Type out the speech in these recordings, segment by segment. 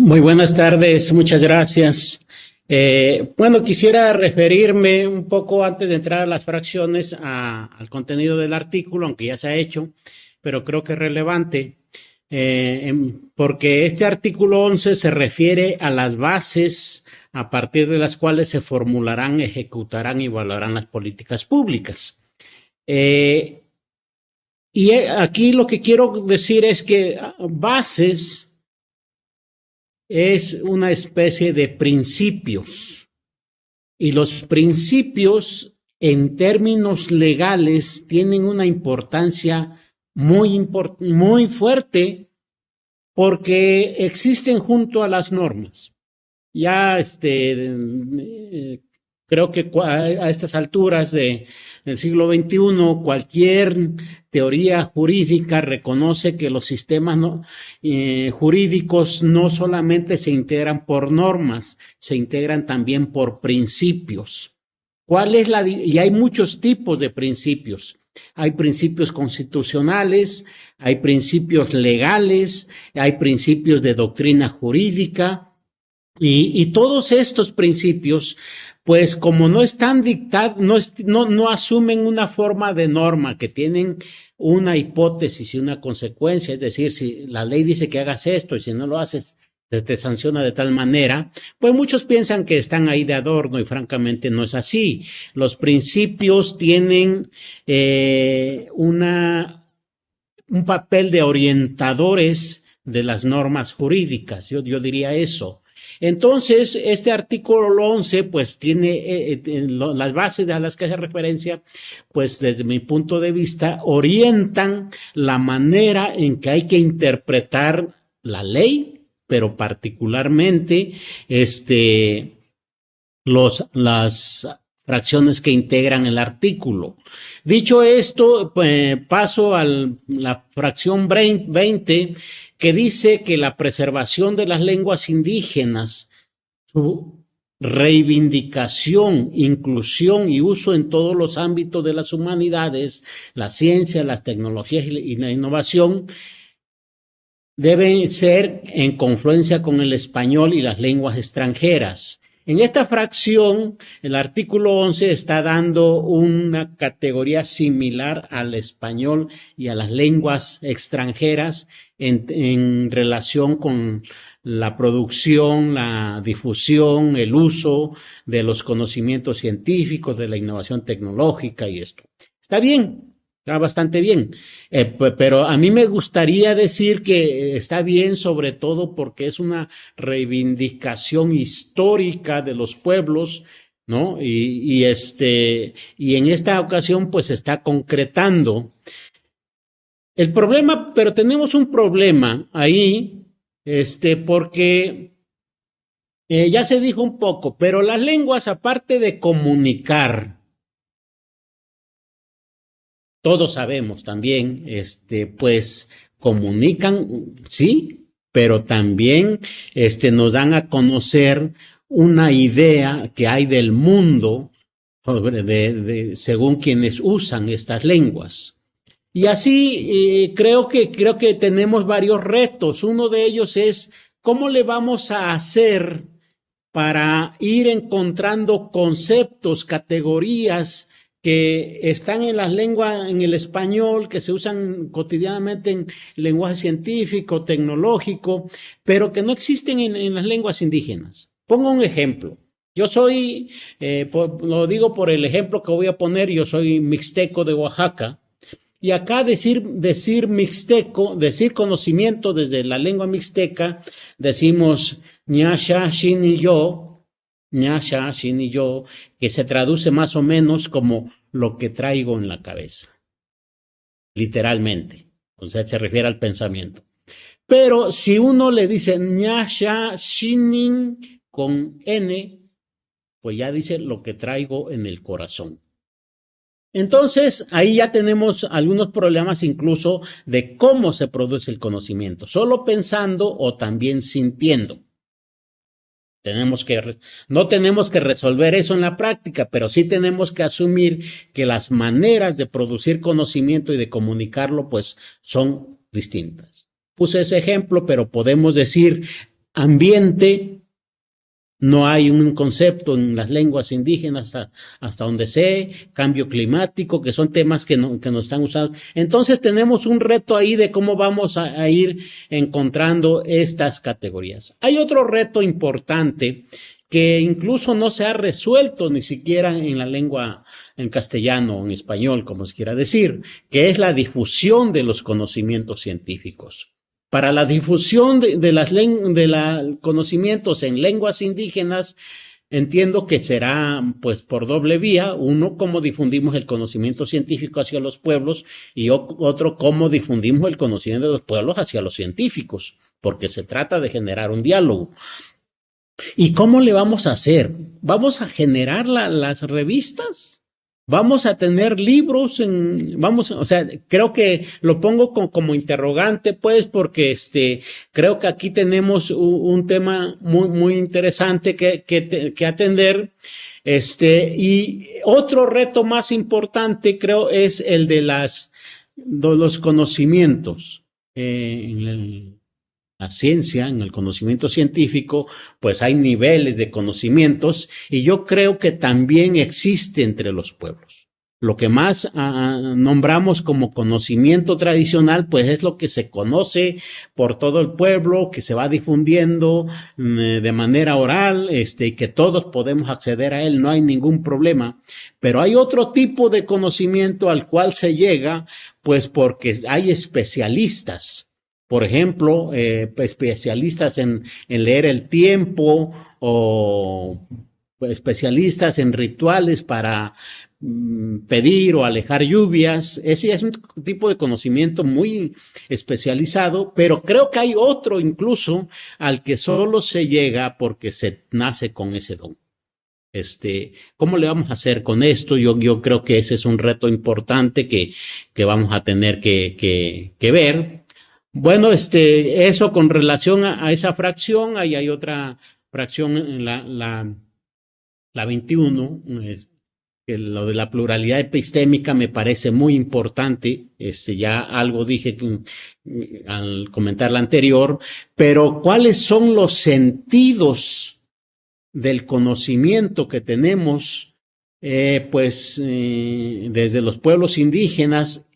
Muy buenas tardes, muchas gracias. Bueno, quisiera referirme un poco antes de entrar a las fracciones al contenido del artículo, aunque ya se ha hecho, pero creo que es relevante, porque este artículo 11 se refiere a las bases a partir de las cuales se formularán, ejecutarán y evaluarán las políticas públicas. Aquí lo que quiero decir es que bases es una especie de principios, y los principios en términos legales tienen una importancia muy fuerte porque existen junto a las normas. Ya creo que a estas alturas del siglo XXI, cualquier teoría jurídica reconoce que los sistemas jurídicos no solamente se integran por normas, se integran también por principios. Y hay muchos tipos de principios. Hay principios constitucionales, hay principios legales, hay principios de doctrina jurídica, y todos estos principios, pues como no están dictados, no asumen una forma de norma, que tienen una hipótesis y una consecuencia. Es decir, si la ley dice que hagas esto y si no lo haces, te sanciona de tal manera, pues muchos piensan que están ahí de adorno, y francamente no es así. Los principios tienen un papel de orientadores de las normas jurídicas, yo diría eso. Entonces, este artículo 11, pues tiene las bases a las que hace referencia, pues desde mi punto de vista, orientan la manera en que hay que interpretar la ley, pero particularmente las fracciones que integran el artículo. Dicho esto, paso a la fracción 20, que dice que la preservación de las lenguas indígenas, su reivindicación, inclusión y uso en todos los ámbitos de las humanidades, la ciencia, las tecnologías y la innovación, deben ser en confluencia con el español y las lenguas extranjeras. En esta fracción, el artículo 11 está dando una categoría similar al español y a las lenguas extranjeras en relación con la producción, la difusión, el uso de los conocimientos científicos, de la innovación tecnológica y esto. Está bien. Está bastante bien, pero a mí me gustaría decir que está bien, sobre todo porque es una reivindicación histórica de los pueblos, ¿no? Y en esta ocasión pues se está concretando el problema, pero tenemos un problema ahí, porque ya se dijo un poco, pero las lenguas, aparte de comunicar, todos sabemos también, pues comunican, sí, pero también nos dan a conocer una idea que hay del mundo según quienes usan estas lenguas. Y así creo que tenemos varios retos. Uno de ellos es cómo le vamos a hacer para ir encontrando conceptos, categorías que están en las lenguas, en el español, que se usan cotidianamente en lenguaje científico, tecnológico, pero que no existen en las lenguas indígenas. Pongo un ejemplo. Yo soy, lo digo por el ejemplo que voy a poner, yo soy mixteco de Oaxaca, y acá decir mixteco, decir conocimiento desde la lengua mixteca, decimos ñasha, shin y yo, ñasha, shin y yo, que se traduce más o menos como lo que traigo en la cabeza, literalmente. O sea, se refiere al pensamiento. Pero si uno le dice ñasha, shinin con N, pues ya dice lo que traigo en el corazón. Entonces, ahí ya tenemos algunos problemas incluso de cómo se produce el conocimiento, solo pensando o también sintiendo. No tenemos que resolver eso en la práctica, pero sí tenemos que asumir que las maneras de producir conocimiento y de comunicarlo, pues, son distintas. Puse ese ejemplo, pero podemos decir ambiente, no hay un concepto en las lenguas indígenas hasta donde sé, cambio climático, que son temas que nos están usando. Entonces tenemos un reto ahí de cómo vamos a ir encontrando estas categorías. Hay otro reto importante que incluso no se ha resuelto ni siquiera en la lengua, en castellano o en español, como se quiera decir, que es la difusión de los conocimientos científicos. Para la difusión de los conocimientos en lenguas indígenas, entiendo que será pues por doble vía. Uno, cómo difundimos el conocimiento científico hacia los pueblos, y otro, cómo difundimos el conocimiento de los pueblos hacia los científicos, porque se trata de generar un diálogo. ¿Y cómo le vamos a hacer? ¿Vamos a generar las revistas? ¿Vamos a tener libros? O sea, creo que lo pongo como interrogante, pues, porque creo que aquí tenemos un tema muy interesante que atender. Y otro reto más importante, creo, es el de los conocimientos. En la ciencia, en el conocimiento científico, pues hay niveles de conocimientos, y yo creo que también existe entre los pueblos. Lo que más nombramos como conocimiento tradicional, pues es lo que se conoce por todo el pueblo, que se va difundiendo de manera oral, y que todos podemos acceder a él, no hay ningún problema. Pero hay otro tipo de conocimiento al cual se llega, pues porque hay especialistas. Por ejemplo, especialistas en leer el tiempo, o especialistas en rituales para pedir o alejar lluvias. Ese es un tipo de conocimiento muy especializado, pero creo que hay otro incluso al que solo se llega porque se nace con ese don. ¿Cómo le vamos a hacer con esto? Yo creo que ese es un reto importante que vamos a tener que ver. Bueno, eso con relación a esa fracción. Ahí hay otra fracción en la 21, que lo de la pluralidad epistémica me parece muy importante. Ya algo dije al comentar la anterior, pero ¿cuáles son los sentidos del conocimiento que tenemos? Desde los pueblos indígenas.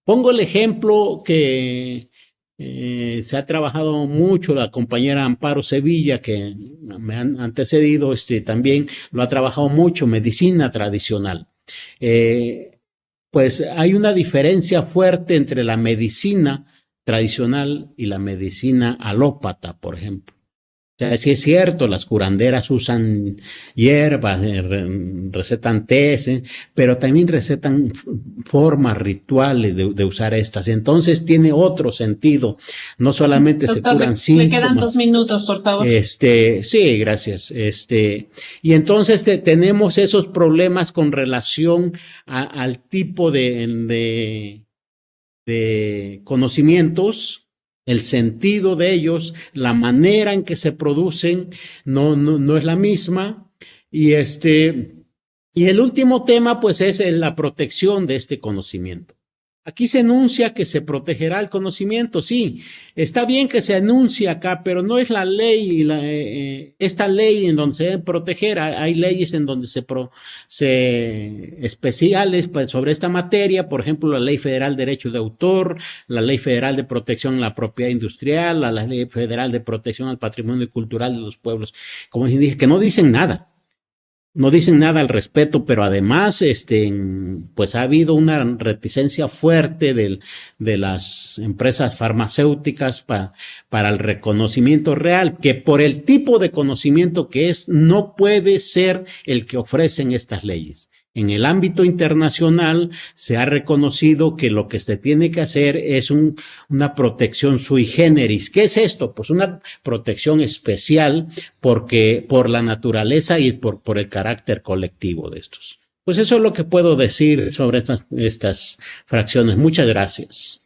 Pongo el ejemplo que se ha trabajado mucho, la compañera Amparo Sevilla, que me han antecedido, también lo ha trabajado mucho, medicina tradicional. Pues hay una diferencia fuerte entre la medicina tradicional y la medicina alópata, por ejemplo. O sea, sí es cierto, las curanderas usan hierbas, recetan tés, pero también recetan formas rituales de usar estas. Entonces tiene otro sentido. No solamente Doctor, se curan síntomas. Me quedan 2 minutos, por favor. Sí, gracias. Y entonces tenemos esos problemas con relación al tipo de conocimientos, el sentido de ellos, la manera en que se producen, no es la misma. Y el último tema, pues, es la protección de este conocimiento. Aquí se enuncia que se protegerá el conocimiento. Sí, está bien que se anuncie acá, pero no es la ley, esta ley en donde se debe proteger. Hay leyes en donde especiales sobre esta materia, por ejemplo, la Ley Federal de Derecho de Autor, la Ley Federal de Protección a la Propiedad Industrial, la Ley Federal de Protección al Patrimonio Cultural de los Pueblos, como dije, que no dicen nada. No dicen nada al respecto, pero además, pues ha habido una reticencia fuerte de las empresas farmacéuticas para el reconocimiento real, que por el tipo de conocimiento que es, no puede ser el que ofrecen estas leyes. En el ámbito internacional se ha reconocido que lo que se tiene que hacer es una protección sui generis. ¿Qué es esto? Pues una protección especial por la naturaleza y por el carácter colectivo de estos. Pues eso es lo que puedo decir sobre estas fracciones. Muchas gracias.